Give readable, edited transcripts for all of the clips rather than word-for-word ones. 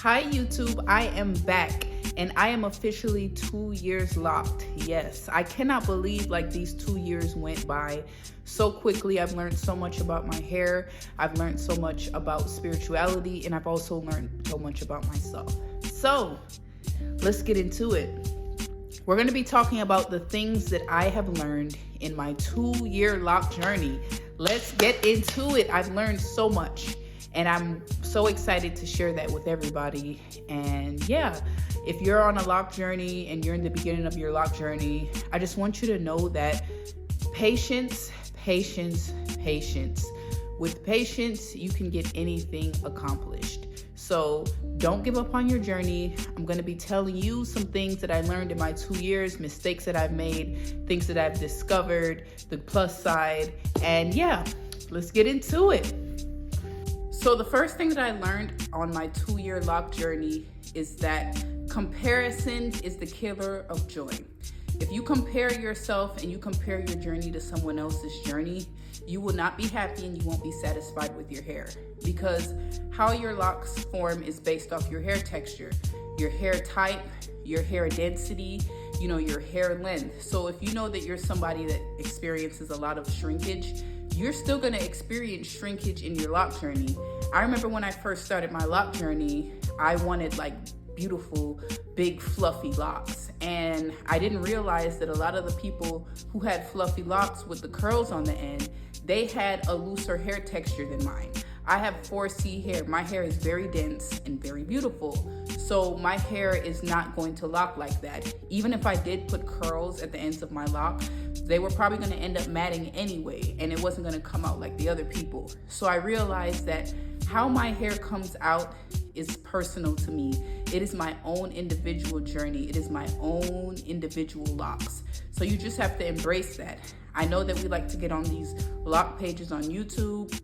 Hi YouTube, I am back and I am officially 2 years locked. Yes, I cannot believe these 2 years went by so quickly. I've learned so much about my hair. I've learned so much about spirituality, and I've also learned so much about myself. So let's get into it. We're going to be talking about the things that I have learned in my 2-year lock journey. Let's get into it. I've learned so much, and I'm so excited to share that with everybody. And yeah, if you're on a lock journey and you're in the beginning of your lock journey, I just want you to know that patience. With patience, you can get anything accomplished. So don't give up on your journey. I'm going to be telling you some things that I learned in my 2 years, mistakes that I've made, things that I've discovered, the plus side, and yeah, let's get into it. So the first thing that I learned on my 2-year lock journey is that comparison is the killer of joy. If you compare yourself and you compare your journey to someone else's journey, you will not be happy and you won't be satisfied with your hair, because how your locks form is based off your hair texture, your hair type, your hair density, your hair length. So if you know that you're somebody that experiences a lot of shrinkage, you're still going to experience shrinkage in your lock journey. I remember when I first started my lock journey, I wanted beautiful, big, fluffy locks. And I didn't realize that a lot of the people who had fluffy locks with the curls on the end, they had a looser hair texture than mine. I have 4C hair. My hair is very dense and very beautiful. So my hair is not going to lock like that. Even if I did put curls at the ends of my lock, they were probably going to end up matting anyway, and it wasn't going to come out like the other people. So I realized that how my hair comes out is personal to me. It is my own individual journey. It is my own individual locks. So you just have to embrace that. I know that we like to get on these lock pages on YouTube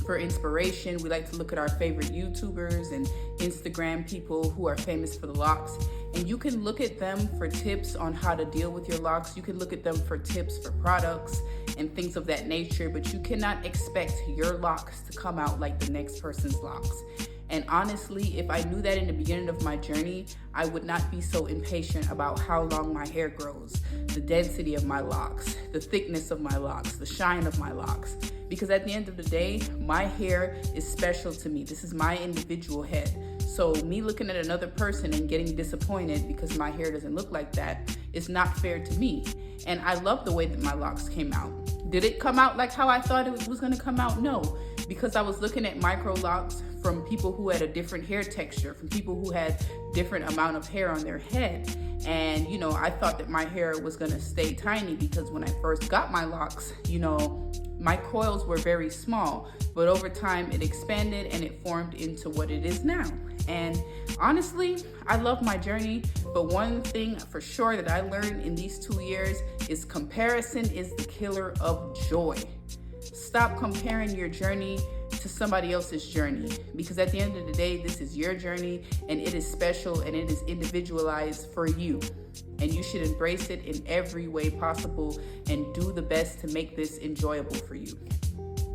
for inspiration. We like to look at our favorite YouTubers and Instagram people who are famous for the locks. And you can look at them for tips on how to deal with your locks. You can look at them for tips for products and things of that nature, but you cannot expect your locks to come out like the next person's locks. And honestly, if I knew that in the beginning of my journey, I would not be so impatient about how long my hair grows, the density of my locks, the thickness of my locks, the shine of my locks. Because at the end of the day, my hair is special to me. This is my individual head. So me looking at another person and getting disappointed because my hair doesn't look like that is not fair to me. And I love the way that my locks came out. Did it come out like how I thought it was going to come out? No, because I was looking at micro locks from people who had a different hair texture, from people who had different amount of hair on their head. And, I thought that my hair was going to stay tiny because when I first got my locks, my coils were very small, but over time it expanded and it formed into what it is now. And honestly, I love my journey, but one thing for sure that I learned in these 2 years is comparison is the killer of joy. Stop comparing your journey to somebody else's journey, because at the end of the day, this is your journey and it is special and it is individualized for you. And you should embrace it in every way possible and do the best to make this enjoyable for you.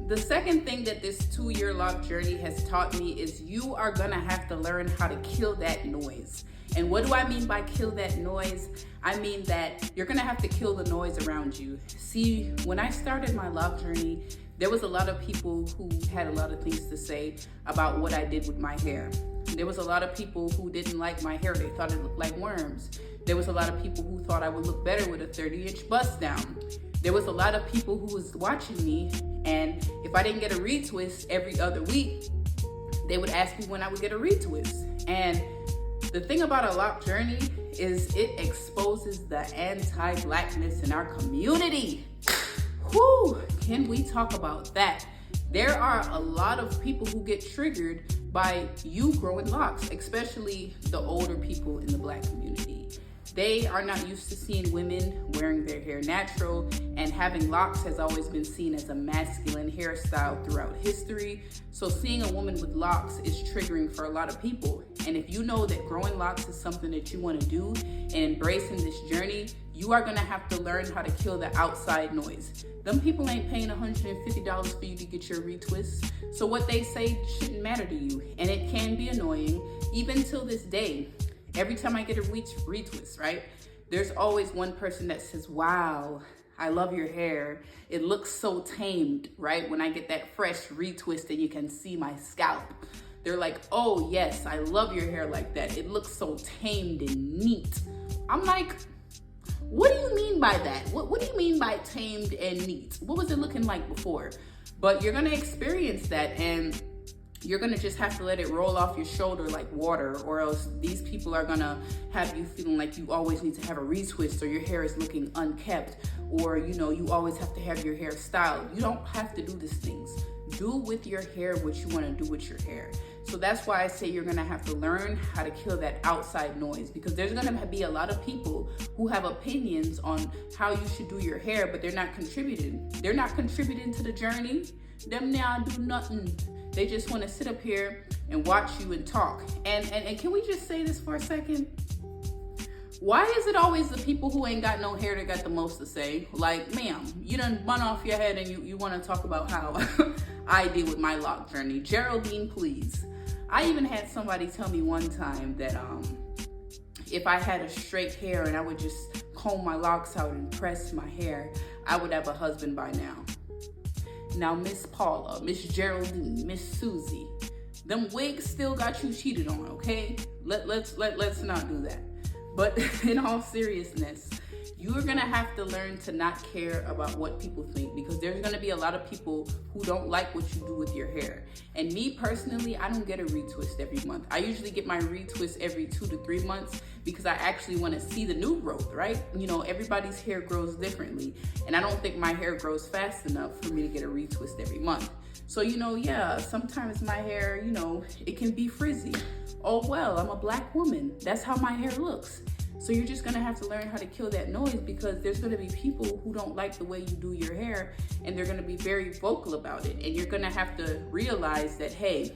The second thing that this 2-year lock journey has taught me is you are gonna have to learn how to kill that noise. And what do I mean by kill that noise? I mean that you're gonna have to kill the noise around you. See, when I started my lock journey, there was a lot of people who had a lot of things to say about what I did with my hair. There was a lot of people who didn't like my hair. They thought it looked like worms. There was a lot of people who thought I would look better with a 30-inch bust down. There was a lot of people who was watching me, and if I didn't get a retwist every other week, they would ask me when I would get a retwist. And the thing about a lock journey is it exposes the anti-blackness in our community. Whew, can we talk about that? There are a lot of people who get triggered by you growing locks, especially the older people in the Black community. They are not used to seeing women wearing their hair natural, and having locks has always been seen as a masculine hairstyle throughout history. So seeing a woman with locks is triggering for a lot of people. And if you know that growing locks is something that you want to do and embracing this journey, you are going to have to learn how to kill the outside noise. Them people ain't paying $150 for you to get your retwist. So what they say shouldn't matter to you. And it can be annoying. even till this day, every time I get a retwist, right, there's always one person that says, wow, I love your hair. It looks so tamed, right? When I get that fresh retwist and you can see my scalp. They're like, oh yes, I love your hair like that. It looks so tamed and neat. I'm like, what do you mean by that? What do you mean by tamed and neat? What was it looking like before? But you're gonna experience that, and you're gonna just have to let it roll off your shoulder like water, or else these people are gonna have you feeling like you always need to have a retwist, or your hair is looking unkept, or you always have to have your hair styled. You don't have to do these things. Do with your hair what you wanna do with your hair. So that's why I say you're gonna have to learn how to kill that outside noise, because there's gonna be a lot of people who have opinions on how you should do your hair, but they're not contributing. They're not contributing to the journey. Them now do nothing. They just wanna sit up here and watch you and talk. And can we just say this for a second? Why is it always the people who ain't got no hair that got the most to say? Like, ma'am, you done bun off your head and you wanna talk about how I did with my lock journey. Geraldine, please. I even had somebody tell me one time that if I had a straight hair and I would just comb my locks out and press my hair, I would have a husband by now. Now, Miss Paula, Miss Geraldine, Miss Susie, them wigs still got you cheated on, okay? Let's not do that. But in all seriousness, you are gonna have to learn to not care about what people think, because there's gonna be a lot of people who don't like what you do with your hair. And me personally, I don't get a retwist every month. I usually get my retwist every 2 to 3 months, because I actually wanna see the new growth, right? Everybody's hair grows differently. And I don't think my hair grows fast enough for me to get a retwist every month. So, yeah, sometimes my hair, it can be frizzy. Oh well, I'm a black woman. That's how my hair looks. So you're just gonna have to learn how to kill that noise, because there's gonna be people who don't like the way you do your hair, and they're gonna be very vocal about it. And you're gonna have to realize that, hey,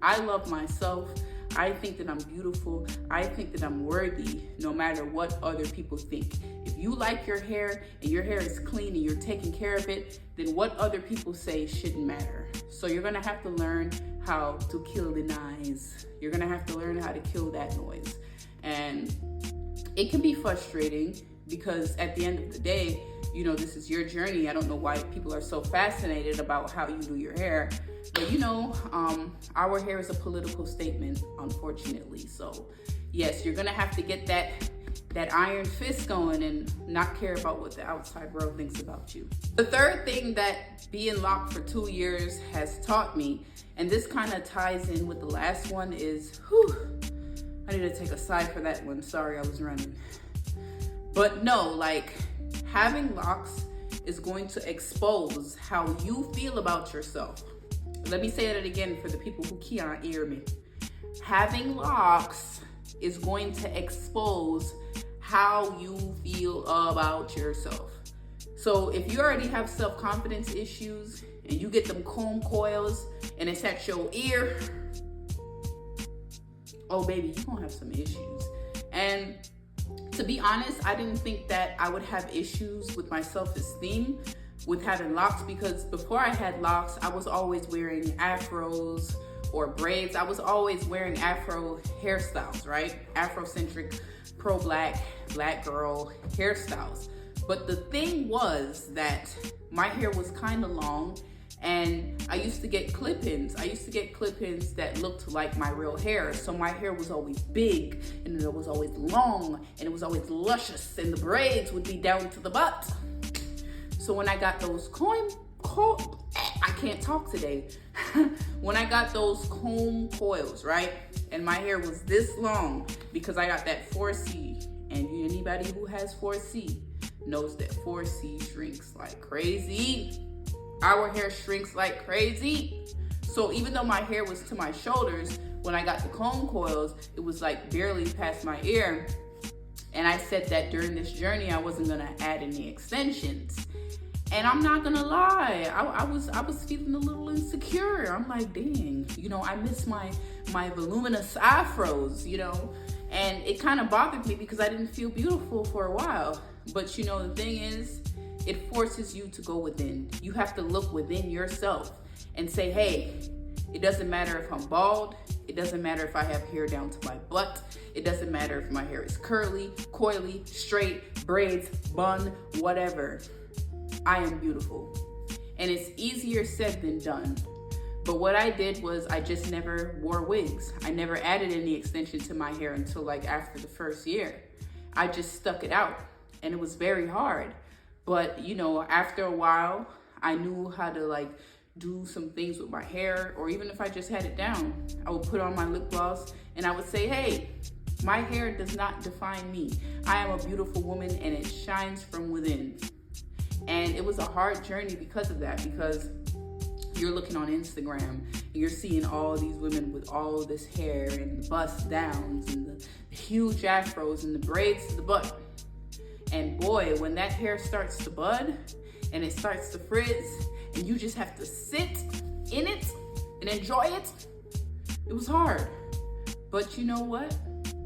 I love myself. I think that I'm beautiful. I think that I'm worthy, no matter what other people think. If you like your hair and your hair is clean and you're taking care of it, then what other people say shouldn't matter. So you're gonna have to learn how to kill the noise. You're gonna have to learn how to kill that noise. And it can be frustrating, because at the end of the day, this is your journey. I don't know why people are so fascinated about how you do your hair, but our hair is a political statement, unfortunately. So yes, you're gonna have to get that iron fist going and not care about what the outside world thinks about you. The third thing that being locked for 2 years has taught me, and this kind of ties in with the last one, is, I need to take a sigh for that one. Sorry, I was running. But no, having locks is going to expose how you feel about yourself. Let me say that again for the people who can't hear me. Having locks is going to expose how you feel about yourself. So if you already have self-confidence issues and you get them comb coils and it's at your ear, oh baby, you're gonna have some issues. And to be honest, I didn't think that I would have issues with my self-esteem with having locks, because before I had locks, I was always wearing afros or braids. I was always wearing afro hairstyles, right? Afrocentric, pro-black, black girl hairstyles. But the thing was that my hair was kind of long, and I used to get clip-ins. I used to get clip-ins that looked like my real hair. So my hair was always big, and it was always long, and it was always luscious, and the braids would be down to the butt. So when I got those I can't talk today. When I got those comb coils, right? And my hair was this long, because I got that 4C. And anybody who has 4C knows that 4C shrinks like crazy. Our hair shrinks like crazy. So even though my hair was to my shoulders, when I got the comb coils, it was like barely past my ear. And I said that during this journey, I wasn't gonna add any extensions. And I'm not gonna lie, I was feeling a little insecure. I'm like, dang, I miss my voluminous afros, and it kind of bothered me, because I didn't feel beautiful for a while. But the thing is, it forces you to go within. You have to look within yourself and say, hey, It doesn't matter if I'm bald. It doesn't matter if I have hair down to my butt. It doesn't matter if my hair is curly, coily, straight, braids, bun, whatever. I am beautiful. And it's easier said than done. But what I did was I just never wore wigs. I never added any extension to my hair until like after the first year. I just stuck it out, and it was very hard. But you know, after a while, I knew how to like do some things with my hair, or even if I just had it down, I would put on my lip gloss and I would say, hey, my hair does not define me. I am a beautiful woman and it shines from within. And it was a hard journey because of that, because you're looking on Instagram and you're seeing all these women with all this hair and the bust downs and the huge afros and the braids to the butt. And boy, when that hair starts to bud and it starts to frizz and you just have to sit in it and enjoy it, it was hard. But you know what?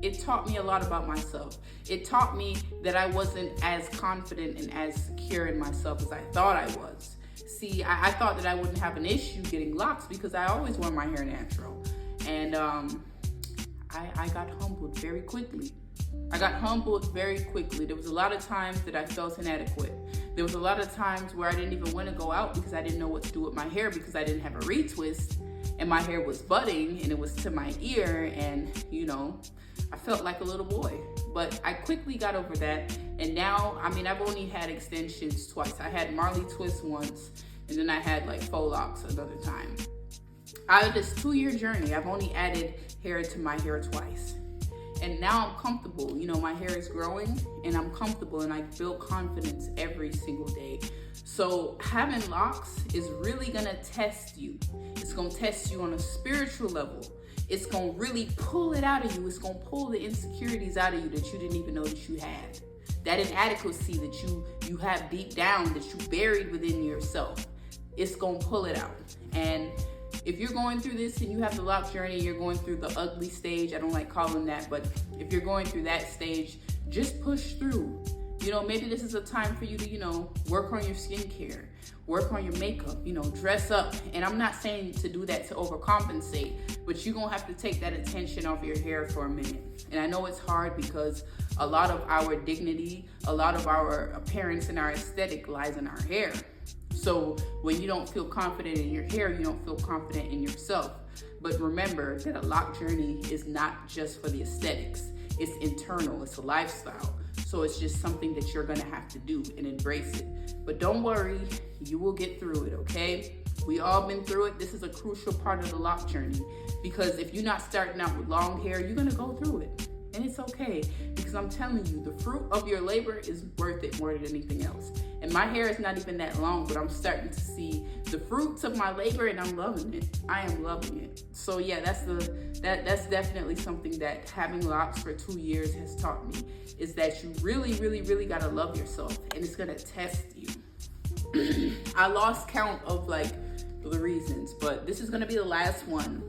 It taught me a lot about myself. It taught me that I wasn't as confident and as secure in myself as I thought I was. See, I thought that I wouldn't have an issue getting locks because I always wore my hair natural. And I got humbled very quickly. There was a lot of times that I felt inadequate. There was a lot of times where I didn't even want to go out because I didn't know what to do with my hair because I didn't have a retwist and my hair was budding and it was to my ear, and you know, I felt like a little boy. But I quickly got over that, and now, I mean, I've only had extensions twice. I had Marley twist once, and then I had like faux locks another time. Out of this 2-year journey, I've only added hair to my hair twice. And now I'm comfortable. You know, my hair is growing and I'm comfortable and I build confidence every single day. So having locks is really gonna test you. It's gonna test you on a spiritual level. It's gonna really pull it out of you. It's gonna pull the insecurities out of you that you didn't even know that you had. That inadequacy that you have deep down, that you buried within yourself. It's gonna pull it out. And if you're going through this and you have the Locjourney, you're going through the ugly stage, I don't like calling that, but if you're going through that stage, just push through. You know, maybe this is a time for you to, you know, work on your skincare, work on your makeup, you know, dress up. And I'm not saying to do that to overcompensate, but you're gonna have to take that attention off your hair for a minute. And I know it's hard because a lot of our dignity, a lot of our appearance and our aesthetic lies in our hair. So when you don't feel confident in your hair, you don't feel confident in yourself. But remember that a Locjourney is not just for the aesthetics. It's internal, it's a lifestyle. So it's just something that you're gonna have to do and embrace it. But don't worry, you will get through it, okay? We all been through it. This is a crucial part of the Locjourney, because if you're not starting out with long hair, you're gonna go through it. And it's okay, because I'm telling you, the fruit of your labor is worth it more than anything else. And my hair is not even that long, but I'm starting to see the fruits of my labor and I'm loving it. I am loving it. So yeah, that's definitely something that having locks for 2 years has taught me, is that you really, really, really gotta love yourself, and it's gonna test you. I lost count of like the reasons, but this is gonna be the last one.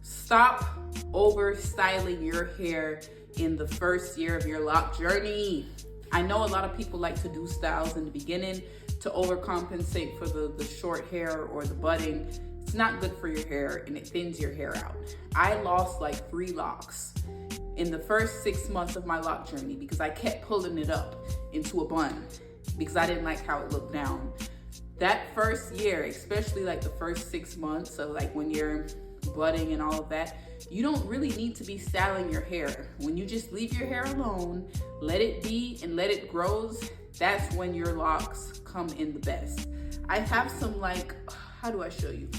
Stop over styling your hair in the first year of your Locjourney. I know a lot of people like to do styles in the beginning to overcompensate for the short hair or the budding. It's not good for your hair and it thins your hair out. I lost like 3 locks in the first 6 months of my Locjourney because I kept pulling it up into a bun because I didn't like how it looked down. That first year, especially like the first 6 months, so like when you're budding and all of that, you don't really need to be styling your hair. When you just leave your hair alone, let it be and let it grow, that's when your locks come in the best. I have some like, how do I show you?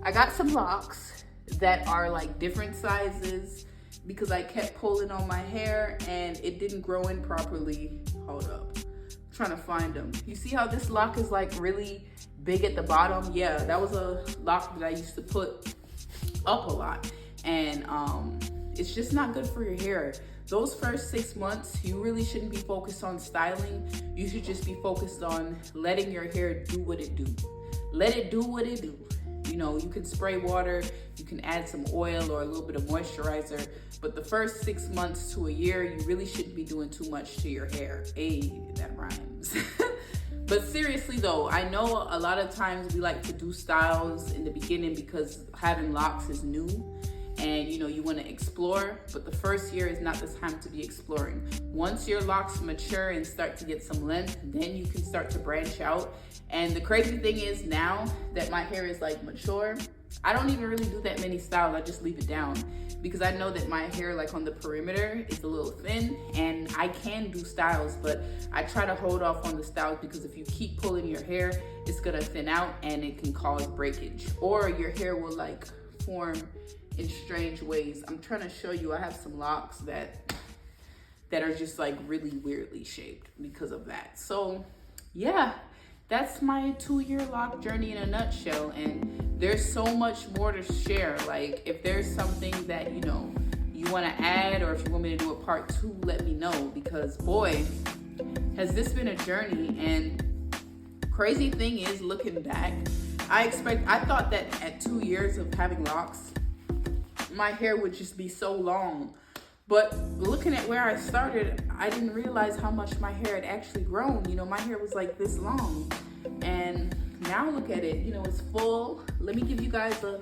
I got some locks that are like different sizes because I kept pulling on my hair and it didn't grow in properly. Hold up, I'm trying to find them. You see how this lock is like really big at the bottom? Yeah, that was a lock that I used to put up a lot, and it's just not good for your hair. Those first 6 months, you really shouldn't be focused on styling. You should just be focused on letting your hair do what it do. Let it do what it do. You know, you can spray water, you can add some oil or a little bit of moisturizer, but the first 6 months to a year, you really shouldn't be doing too much to your hair. Hey, that rhymes. But seriously though, I know a lot of times we like to do styles in the beginning because having locks is new and you want to explore, but the first year is not the time to be exploring. Once your locks mature and start to get some length, then you can start to branch out. And the crazy thing is, now that my hair is like mature, I don't even really do that many styles. I just leave it down because I know that my hair like on the perimeter is a little thin, and I can do styles, but I try to hold off on the styles because if you keep pulling your hair, it's gonna thin out and it can cause breakage, or your hair will like form in strange ways. I'm trying to show you, I have some locks that are just like really weirdly shaped because of that. So yeah, that's my 2-year lock journey in a nutshell, and there's so much more to share. Like if there's something that you want to add, or if you want me to do a part 2, let me know, because boy, has this been a journey. And crazy thing is, looking back, I thought that at 2 years of having locks, my hair would just be so long. But looking at where I started, I didn't realize how much my hair had actually grown. My hair was like this long. And now look at it, it's full. Let me give you guys a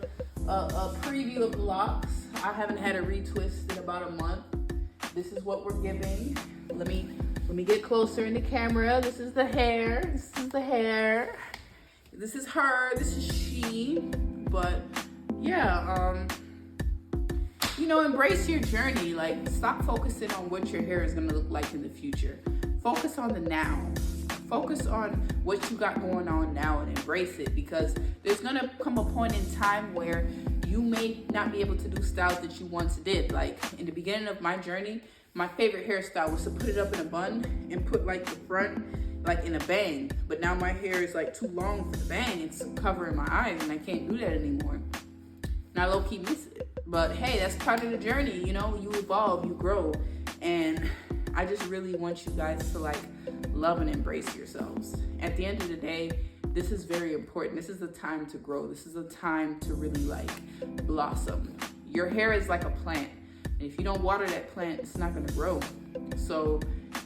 preview of the locks. I haven't had a retwist in about a month. This is what we're giving. Let me get closer in the camera. This is the hair. This is the hair. This is her. This is she. But yeah, embrace your journey. Like, stop focusing on what your hair is going to look like in the future. Focus on the now. Focus on what you got going on now and embrace it, because there's going to come a point in time where you may not be able to do styles that you once did. Like in the beginning of my journey, my favorite hairstyle was to put it up in a bun and put like the front like in a bang. But now my hair is like too long for the bang. It's covering my eyes and I can't do that anymore. And I low-key miss it. But hey, that's part of the journey, you evolve, you grow. And I just really want you guys to like love and embrace yourselves. At the end of the day, this is very important. This is the time to grow. This is a time to really like blossom. Your hair is like a plant. And if you don't water that plant, it's not gonna grow. So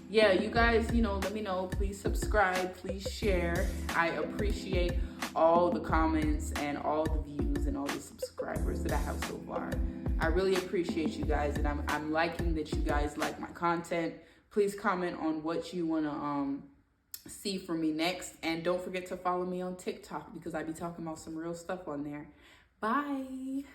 yeah, you guys, let me know. Please subscribe, please share. I appreciate all the comments and all the views and all the subscribers that I have so far. I really appreciate you guys, and I'm liking that you guys like my content. Please comment on what you wanna see from me next, and don't forget to follow me on TikTok because I be talking about some real stuff on there. Bye.